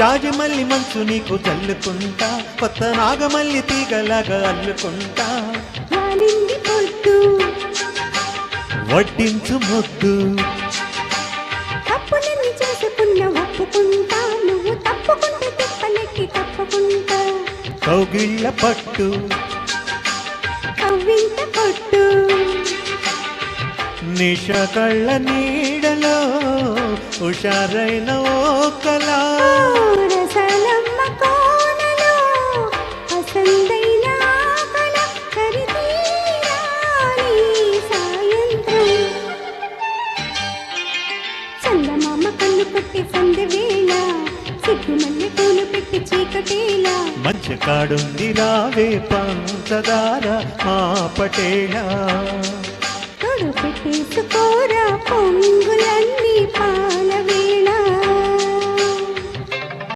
జాజిమల్లి మంచు నీకు చల్లుకుంటా, కొత్త నాగమల్లి తీగలాగా అల్లుకుంటా. పొద్దు వడ్డించు ముద్దు, తప్పులన్నీ చేసుకున్న ఒప్పుకుంటా, నువ్వు తప్పుకుంటే తిప్పలెక్కి తప్పుకుంటా. కౌగిళ్ళ పట్టు కవ్వింత కొట్టు, నిష కళ్ళ నీడలో హుషారైన ఓ కళ. రసలమ్మ కోనలో అసందైన కళ కరితీరాని సాయంత్రం. చందమామ కన్ను కొట్టి సందె వేళ, సిగ్గు మల్లె పూలు పెట్టి చీకటేలా. మంచి కాడుంది రావే పంచదార మా పటేలా. తొడు పెట్టేసుకోరా పొంగులన్నీ పాల వేళ.